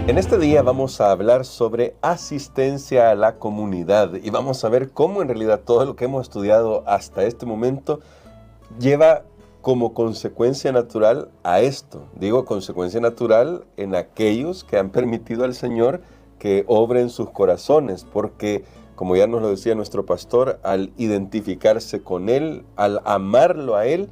En este día vamos a hablar sobre asistencia a la comunidad y vamos a ver cómo en realidad todo lo que hemos estudiado hasta este momento lleva como consecuencia natural a esto. Digo consecuencia natural en aquellos que han permitido al Señor que obre en sus corazones, porque como ya nos lo decía nuestro pastor, al identificarse con Él, al amarlo a Él,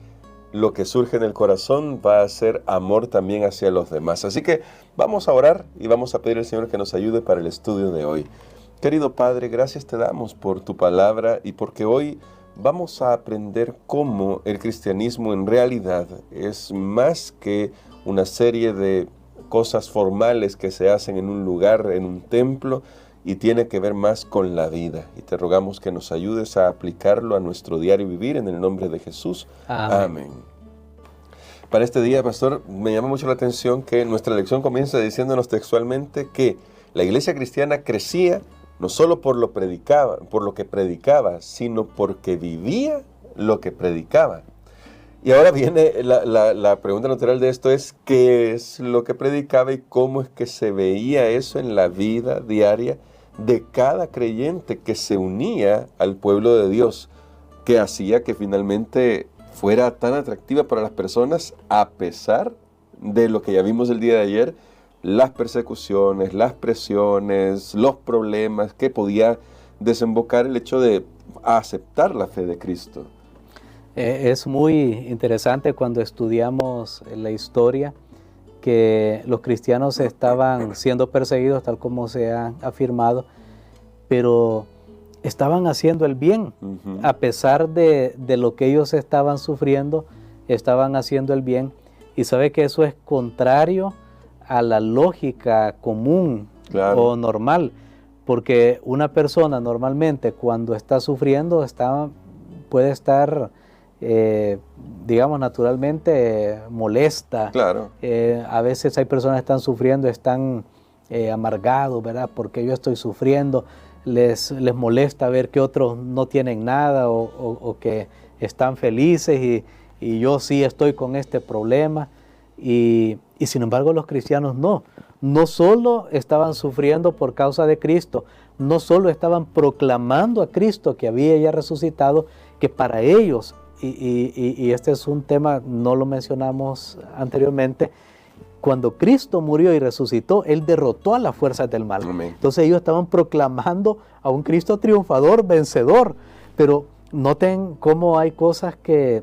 lo que surge en el corazón va a ser amor también hacia los demás. Así que vamos a orar y vamos a pedir al Señor que nos ayude para el estudio de hoy. Querido Padre, gracias te damos por tu palabra y porque hoy vamos a aprender cómo el cristianismo en realidad es más que una serie de cosas formales que se hacen en un lugar, en un templo, y tiene que ver más con la vida. Y te rogamos que nos ayudes a aplicarlo a nuestro diario vivir en el nombre de Jesús. Amén. Amén. Para este día, pastor, me llama mucho la atención que nuestra lección comienza diciéndonos textualmente que la iglesia cristiana crecía no solo por lo que predicaba, sino porque vivía lo que predicaba. Y ahora viene la pregunta natural de esto es, ¿qué es lo que predicaba y cómo es que se veía eso en la vida diaria de cada creyente que se unía al pueblo de Dios, que hacía que finalmente fuera tan atractiva para las personas a pesar de lo que ya vimos el día de ayer, las persecuciones, las presiones, los problemas que podía desembocar el hecho de aceptar la fe de Cristo? Es muy interesante cuando estudiamos la historia que los cristianos estaban siendo perseguidos, tal como se ha afirmado, pero estaban haciendo el bien. A pesar de lo que ellos estaban sufriendo, estaban haciendo el bien. Y sabe que eso es contrario a la lógica común, claro, o normal, porque una persona normalmente cuando está sufriendo puede estar digamos naturalmente molesta. Claro. A veces hay personas que están sufriendo, están amargados, ¿verdad? Porque yo estoy sufriendo, les molesta ver que otros no tienen nada o que están felices y yo sí estoy con este problema. Y sin embargo los cristianos no solo estaban sufriendo por causa de Cristo, no solo estaban proclamando a Cristo que había ya resucitado, que para ellos, y este es un tema, no lo mencionamos anteriormente, cuando Cristo murió y resucitó, Él derrotó a las fuerzas del mal. Amén. Entonces ellos estaban proclamando a un Cristo triunfador, vencedor, pero noten cómo hay cosas que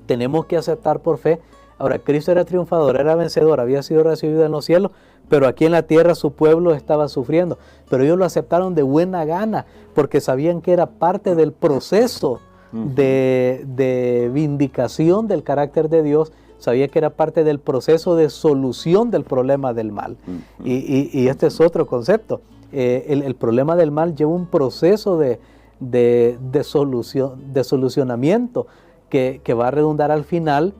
tenemos que aceptar por fe. Ahora, Cristo era triunfador, era vencedor, había sido recibido en los cielos, pero aquí en la tierra su pueblo estaba sufriendo. Pero ellos lo aceptaron de buena gana, porque sabían que era parte del proceso de vindicación del carácter de Dios, sabía que era parte del proceso de solución del problema del mal. Y este es otro concepto. El problema del mal lleva un proceso de solucionamiento que va a redundar al final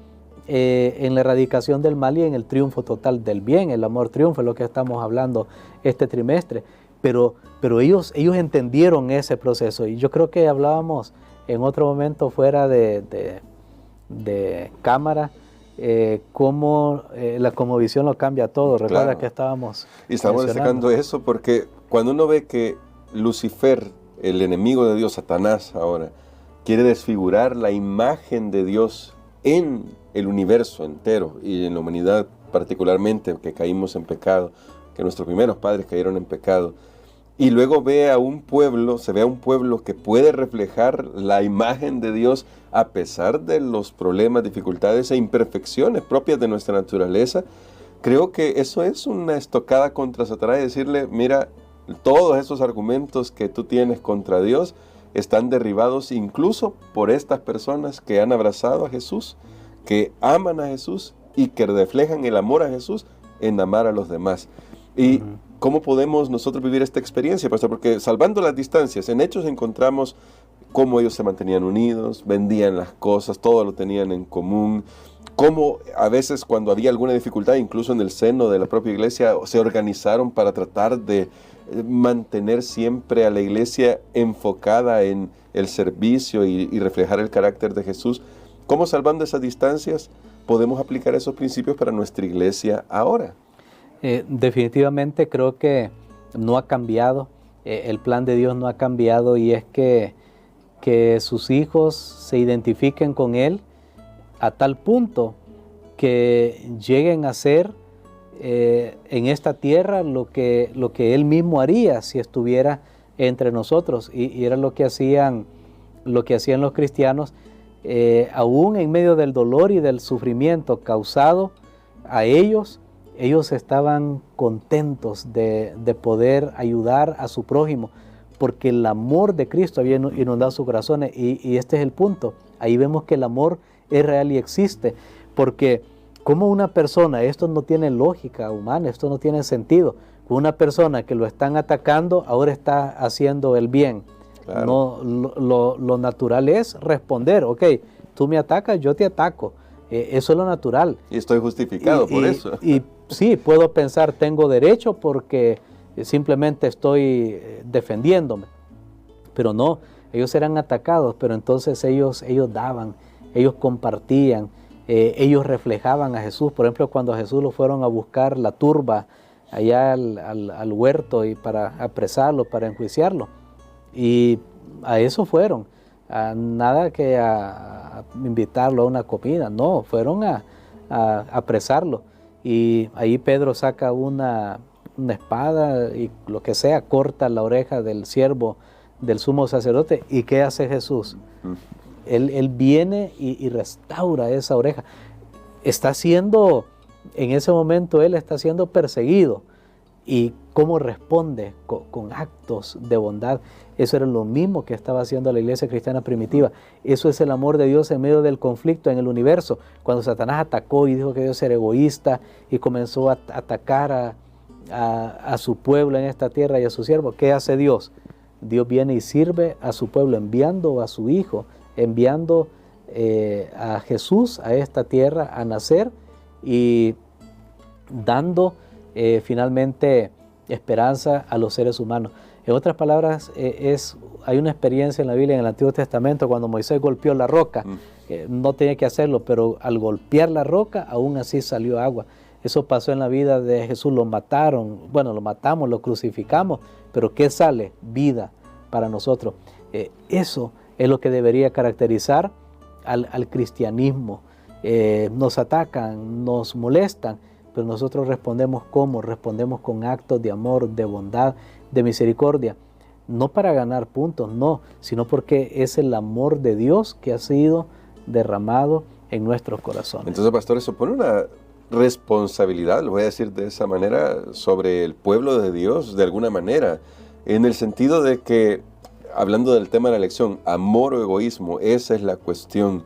en la erradicación del mal y en el triunfo total del bien. El amor triunfa, es lo que estamos hablando este trimestre. Pero ellos entendieron ese proceso, y yo creo que hablábamos en otro momento fuera de cámara, cómo la cosmovisión lo cambia todo. Recuerda, claro, que estábamos destacando eso, porque cuando uno ve que Lucifer, el enemigo de Dios, Satanás ahora, quiere desfigurar la imagen de Dios en el universo entero y en la humanidad particularmente, que caímos en pecado, que nuestros primeros padres cayeron en pecado, y luego se ve a un pueblo que puede reflejar la imagen de Dios a pesar de los problemas, dificultades e imperfecciones propias de nuestra naturaleza. Creo que eso es una estocada contra Satanás, y decirle, mira, todos esos argumentos que tú tienes contra Dios están derribados incluso por estas personas que han abrazado a Jesús, que aman a Jesús y que reflejan el amor a Jesús en amar a los demás. Y ¿cómo podemos nosotros vivir esta experiencia, pastor? Porque salvando las distancias, en Hechos encontramos cómo ellos se mantenían unidos, vendían las cosas, todo lo tenían en común, cómo a veces cuando había alguna dificultad, incluso en el seno de la propia iglesia, se organizaron para tratar de mantener siempre a la iglesia enfocada en el servicio y reflejar el carácter de Jesús. ¿Cómo, salvando esas distancias, podemos aplicar esos principios para nuestra iglesia ahora? Definitivamente creo que no ha cambiado, el plan de Dios no ha cambiado, y es que sus hijos se identifiquen con Él a tal punto que lleguen a ser en esta tierra lo que Él mismo haría si estuviera entre nosotros, y era lo que hacían los cristianos, aún en medio del dolor y del sufrimiento causado a ellos estaban contentos de poder ayudar a su prójimo, porque el amor de Cristo había inundado sus corazones, y este es el punto. Ahí vemos que el amor es real y existe, porque como una persona, esto no tiene lógica humana, esto no tiene sentido, una persona que lo están atacando ahora está haciendo el bien. Claro. No, lo natural es responder, ok, tú me atacas, yo te ataco, eso es lo natural. Y estoy justificado por eso. Y sí, puedo pensar, tengo derecho porque simplemente estoy defendiéndome, pero no, ellos eran atacados, pero entonces ellos daban, ellos compartían, ellos reflejaban a Jesús. Por ejemplo, cuando a Jesús lo fueron a buscar la turba allá al huerto y para apresarlo, para enjuiciarlo, y a eso fueron, a nada que a invitarlo a una comida, no, fueron a apresarlo. Y ahí Pedro saca una espada y lo que sea, corta la oreja del siervo del sumo sacerdote. ¿Y qué hace Jesús? Él viene y restaura esa oreja. Está siendo, en ese momento él está siendo perseguido. ¿Y cómo responde? Con actos de bondad. Eso era lo mismo que estaba haciendo la iglesia cristiana primitiva. Eso es el amor de Dios en medio del conflicto en el universo. Cuando Satanás atacó y dijo que Dios era egoísta y comenzó a atacar a su pueblo en esta tierra y a su siervo, ¿qué hace Dios? Dios viene y sirve a su pueblo, enviando a su Hijo, enviando a Jesús a esta tierra a nacer y dando finalmente esperanza a los seres humanos. En otras palabras, hay una experiencia en la Biblia, en el Antiguo Testamento, cuando Moisés golpeó la roca. No tenía que hacerlo, pero al golpear la roca, aún así salió agua. Eso pasó en la vida de Jesús, lo mataron, bueno, lo matamos, lo crucificamos, pero ¿qué sale? Vida para nosotros. Eso es lo que debería caracterizar al cristianismo. Nos atacan, nos molestan, pero nosotros respondemos ¿cómo? Respondemos con actos de amor, de bondad, de misericordia. No para ganar puntos, no, sino porque es el amor de Dios que ha sido derramado en nuestros corazones. Entonces, pastor, eso pone una responsabilidad, lo voy a decir de esa manera, sobre el pueblo de Dios, de alguna manera, en el sentido de que, hablando del tema de la elección, amor o egoísmo, esa es la cuestión.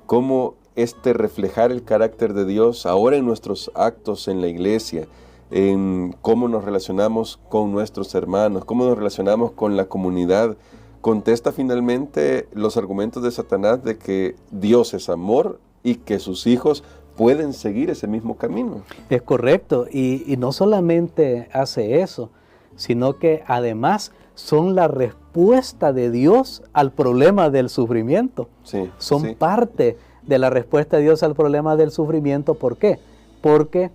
¿Cómo reflejar el carácter de Dios ahora en nuestros actos en la iglesia, en cómo nos relacionamos con nuestros hermanos, cómo nos relacionamos con la comunidad? Contesta finalmente los argumentos de Satanás de que Dios es amor y que sus hijos pueden seguir ese mismo camino. Es correcto, y no solamente hace eso, sino que además son la respuesta de Dios al problema del sufrimiento. Sí, son parte de la respuesta de Dios al problema del sufrimiento. ¿Por qué? Porque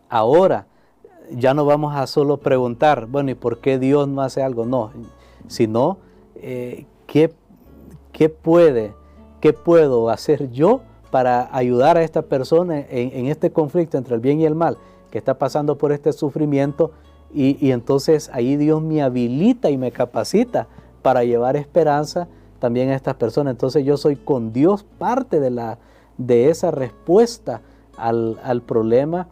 ahora ya no vamos a solo preguntar, bueno, ¿y por qué Dios no hace algo? No, sino ¿qué puedo hacer yo para ayudar a esta persona en este conflicto entre el bien y el mal, que está pasando por este sufrimiento? Y entonces ahí Dios me habilita y me capacita para llevar esperanza también a estas personas. Entonces yo soy con Dios parte de esa respuesta al problema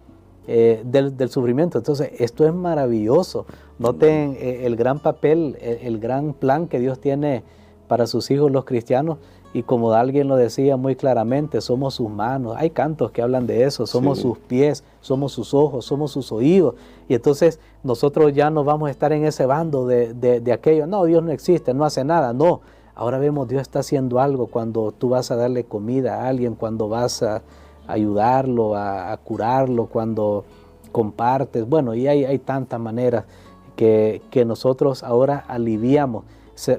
del sufrimiento. Entonces esto es maravilloso. Noten el gran papel, el gran plan que Dios tiene para sus hijos los cristianos. Y como alguien lo decía muy claramente, somos sus manos. Hay cantos que hablan de eso. Somos sus pies, somos sus ojos, somos sus oídos. Y entonces nosotros ya no vamos a estar en ese bando de aquello. No, Dios no existe, no hace nada. No, ahora vemos Dios está haciendo algo cuando tú vas a darle comida a alguien, cuando vas a ayudarlo, a curarlo, cuando compartes. Bueno, y hay tantas maneras que nosotros ahora aliviamos.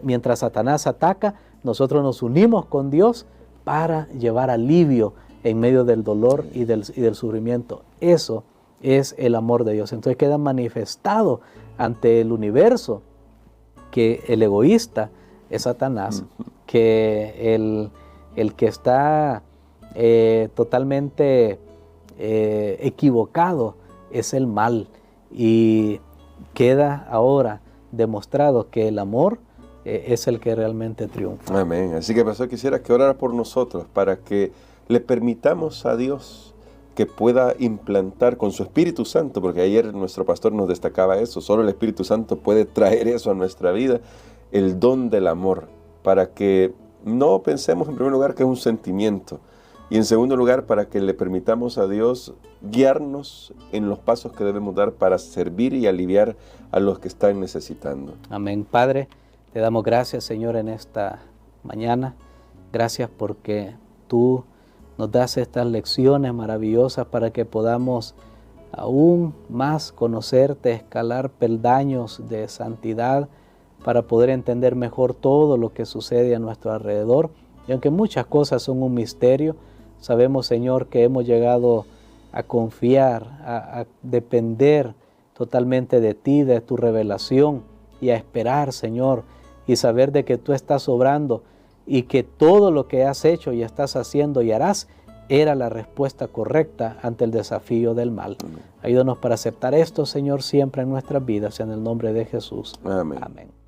Mientras Satanás ataca, nosotros nos unimos con Dios para llevar alivio en medio del dolor y del sufrimiento. Eso es el amor de Dios. Entonces queda manifestado ante el universo que el egoísta es Satanás, que el que está totalmente equivocado es el mal, y queda ahora demostrado que el amor es el que realmente triunfa. Amén. Así que, pastor, quisiera que orara por nosotros para que le permitamos a Dios que pueda implantar con su Espíritu Santo, porque ayer nuestro pastor nos destacaba eso, solo el Espíritu Santo puede traer eso a nuestra vida, el don del amor, para que no pensemos en primer lugar que es un sentimiento, y en segundo lugar para que le permitamos a Dios guiarnos en los pasos que debemos dar para servir y aliviar a los que están necesitando. Amén. Padre, te damos gracias, Señor, en esta mañana. Gracias porque tú nos das estas lecciones maravillosas para que podamos aún más conocerte, escalar peldaños de santidad, para poder entender mejor todo lo que sucede a nuestro alrededor. Y aunque muchas cosas son un misterio, sabemos, Señor, que hemos llegado a confiar, a depender totalmente de ti, de tu revelación, y a esperar, Señor, y saber de que tú estás obrando y que todo lo que has hecho y estás haciendo y harás era la respuesta correcta ante el desafío del mal. Ayúdanos para aceptar esto, Señor, siempre en nuestras vidas, en el nombre de Jesús. Amén. Amén.